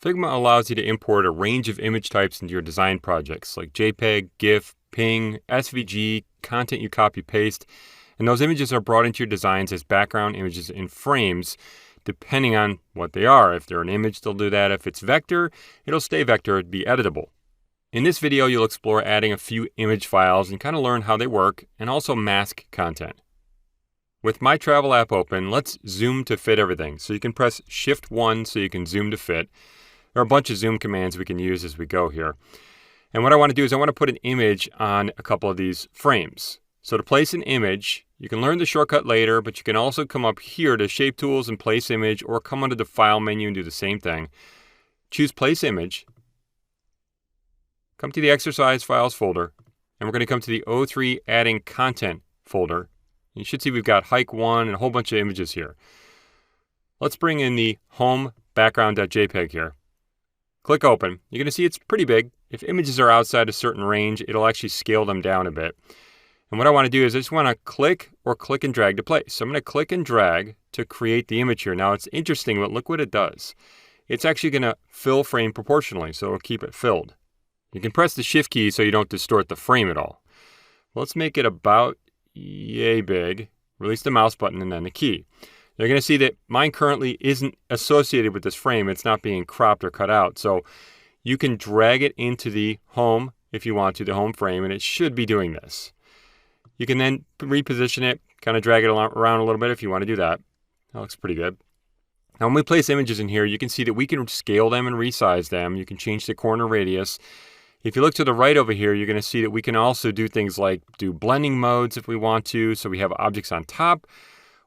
Figma allows you to import a range of image types into your design projects like JPEG, GIF, PNG, SVG, content you copy-paste, and those images are brought into your designs as background images in frames, depending on what they are. If they're an image, they'll do that. If it's vector, it'll stay vector, it'd be editable. In this video, you'll explore adding a few image files and kind of learn how they work, and also mask content. With my travel app open, let's zoom to fit everything. So you can press Shift 1 so you can zoom to fit. There are a bunch of zoom commands we can use as we go here. And what I want to do is I want to put an image on a couple of these frames. So to place an image, you can learn the shortcut later, but you can also come up here to Shape Tools and Place Image, or come under the File menu and do the same thing. Choose Place Image. Come to the Exercise Files folder, and we're going to come to the O3 Adding Content folder. You should see we've got Hike 1 and a whole bunch of images here. Let's bring in the home background.jpg here. Click Open. You're going to see it's pretty big. If images are outside a certain range, it'll actually scale them down a bit. And what I want to do is I just want to click and drag to place. So I'm going to click and drag to create the image here. Now it's interesting, but look what it does. It's actually going to fill frame proportionally, so it'll keep it filled. You can press the Shift key so you don't distort the frame at all. Let's make it about yay big. Release the mouse button and then the key. You're going to see that mine currently isn't associated with this frame. It's not being cropped or cut out. So you can drag it into the home if you want to, the home frame, and it should be doing this. You can then reposition it, kind of drag it around a little bit if you want to do that. That looks pretty good. Now when we place images in here, you can see that we can scale them and resize them. You can change the corner radius. If you look to the right over here, you're going to see that we can also do things like do blending modes if we want to. So we have objects on top.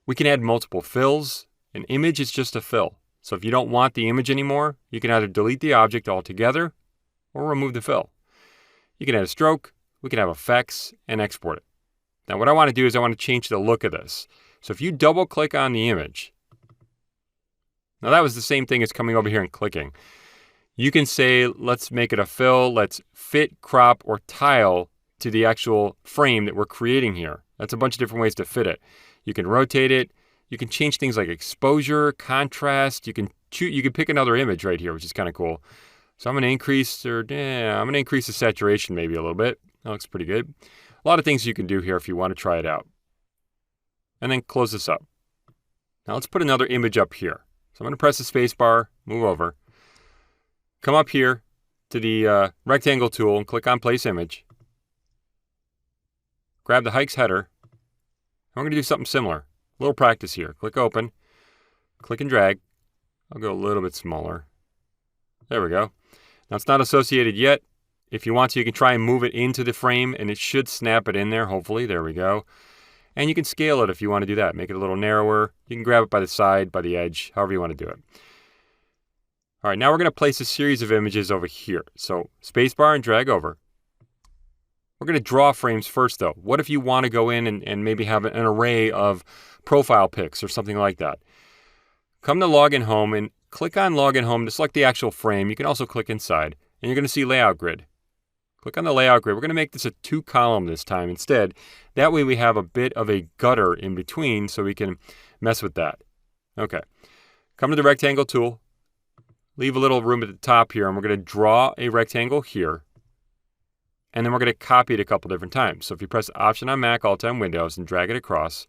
We can add multiple fills. An image is just a fill. So if you don't want the image anymore, you can either delete the object altogether or remove the fill. You can add a stroke, we can have effects, and export it. Now what I want to do is I want to change the look of this. So if you double click on the image, now that was the same thing as coming over here and clicking. You can say, let's make it a fill, let's fit, crop, or tile to the actual frame that we're creating here. That's a bunch of different ways to fit it. You can rotate it. You can change things like exposure, contrast. You can pick another image right here, which is kind of cool. So I'm going to increase the saturation maybe a little bit. That looks pretty good. A lot of things you can do here if you want to try it out. And then close this up. Now let's put another image up here. So I'm going to press the space bar, move over. Come up here to the rectangle tool and click on Place Image. Grab the Hikes header. I'm going to do something similar. A little practice here. Click Open. Click and drag. I'll go a little bit smaller. There we go. Now it's not associated yet. If you want to, you can try and move it into the frame and it should snap it in there, hopefully. There we go. And you can scale it if you want to do that. Make it a little narrower. You can grab it by the side, by the edge, however you want to do it. All right, now we're going to place a series of images over here. So spacebar and drag over. We're going to draw frames first though. What if you want to go in and maybe have an array of profile pics or something like that? Come to Login Home and click on Login Home to select the actual frame. You can also click inside and you're going to see Layout Grid. Click on the Layout Grid. We're going to make this a 2-column this time instead. That way we have a bit of a gutter in between so we can mess with that. Okay. Come to the Rectangle tool. Leave a little room at the top here and we're going to draw a rectangle here. And then we're going to copy it a couple different times. So if you press Option on Mac, Alt on Windows, and drag it across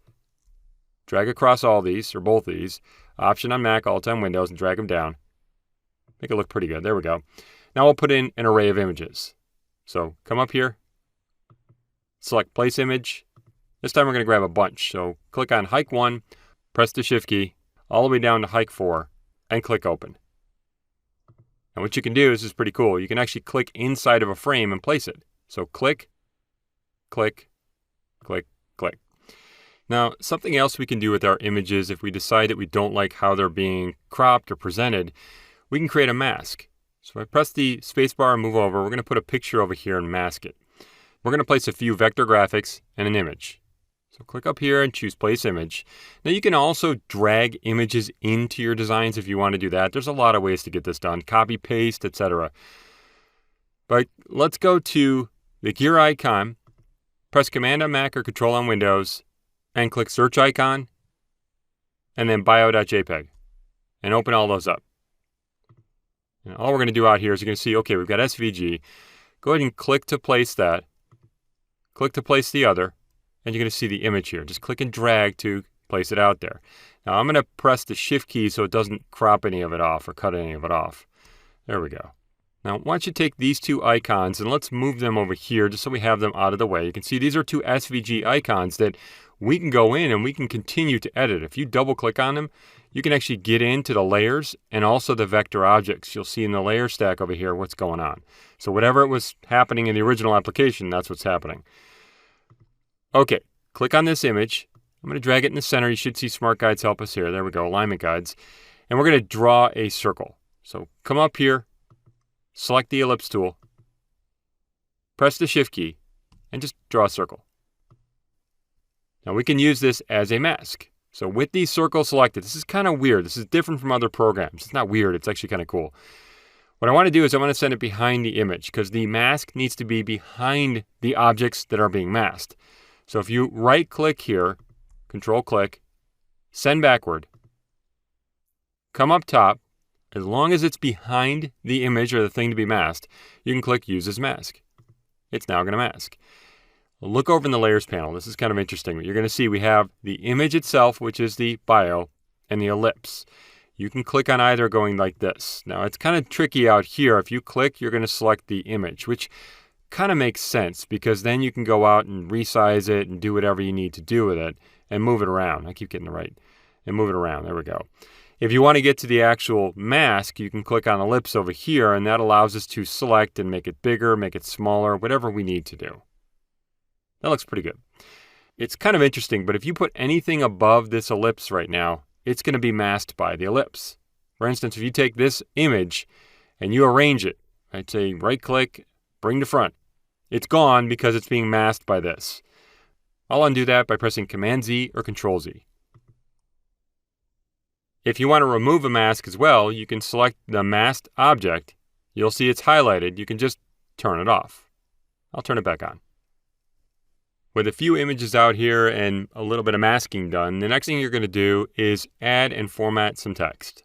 all these, or both these, Option on Mac, Alt on Windows, and drag them down. Make it look pretty good. There we go. Now we'll put in an array of images. So come up here, select Place Image. This time we're going to grab a bunch. So click on Hike 1, press the Shift key, all the way down to Hike 4, and click Open. And what you can do, this is pretty cool, you can actually click inside of a frame and place it. So click, click, click, click. Now, something else we can do with our images if we decide that we don't like how they're being cropped or presented, we can create a mask. So if I press the spacebar and move over, we're going to put a picture over here and mask it. We're going to place a few vector graphics and an image. So click up here and choose Place Image. Now you can also drag images into your designs if you want to do that. There's a lot of ways to get this done. Copy, paste, etc. But let's go to the gear icon, press Command on Mac or Control on Windows, and click Search icon, and then bio.jpg, and open all those up. And all we're going to do out here is you're going to see, okay, we've got SVG. Go ahead and click to place that. Click to place the other. And you're going to see the image here. Just click and drag to place it out there. Now I'm going to press the Shift key so it doesn't crop any of it off or cut any of it off. There we go. Now why don't you take these two icons and let's move them over here just so we have them out of the way. You can see these are two SVG icons that we can go in and we can continue to edit. If you double click on them, you can actually get into the layers and also the vector objects. You'll see in the layer stack over here what's going on. So whatever it was happening in the original application, that's what's happening. Okay, click on this image. I'm going to drag it in the center. You should see Smart Guides help us here. There we go, alignment guides. And we're going to draw a circle. So come up here, select the ellipse tool, press the Shift key, and just draw a circle. Now we can use this as a mask. So with these circles selected, this is kind of weird. This is different from other programs. It's not weird, it's actually kind of cool. What I want to do is I want to send it behind the image because the mask needs to be behind the objects that are being masked. So if you right click here, Control click, send backward, come up top, as long as it's behind the image or the thing to be masked, you can click Use as Mask. It's now going to mask. Look over in the Layers panel. This is kind of interesting. You're going to see we have the image itself, which is the bio, and the ellipse. You can click on either going like this. Now, it's kind of tricky out here. If you click, you're going to select the image, which kind of makes sense because then you can go out and resize it and do whatever you need to do with it and move it around. I keep getting it right. And move it around. There we go. If you want to get to the actual mask, you can click on ellipse over here, and that allows us to select and make it bigger, make it smaller, whatever we need to do. That looks pretty good. It's kind of interesting, but if you put anything above this ellipse right now, it's going to be masked by the ellipse. For instance, if you take this image and you arrange it, I'd say right click, bring to front. It's gone because it's being masked by this. I'll undo that by pressing Command Z or Control Z. If you want to remove a mask as well, you can select the masked object. You'll see it's highlighted. You can just turn it off. I'll turn it back on. With a few images out here and a little bit of masking done, the next thing you're going to do is add and format some text.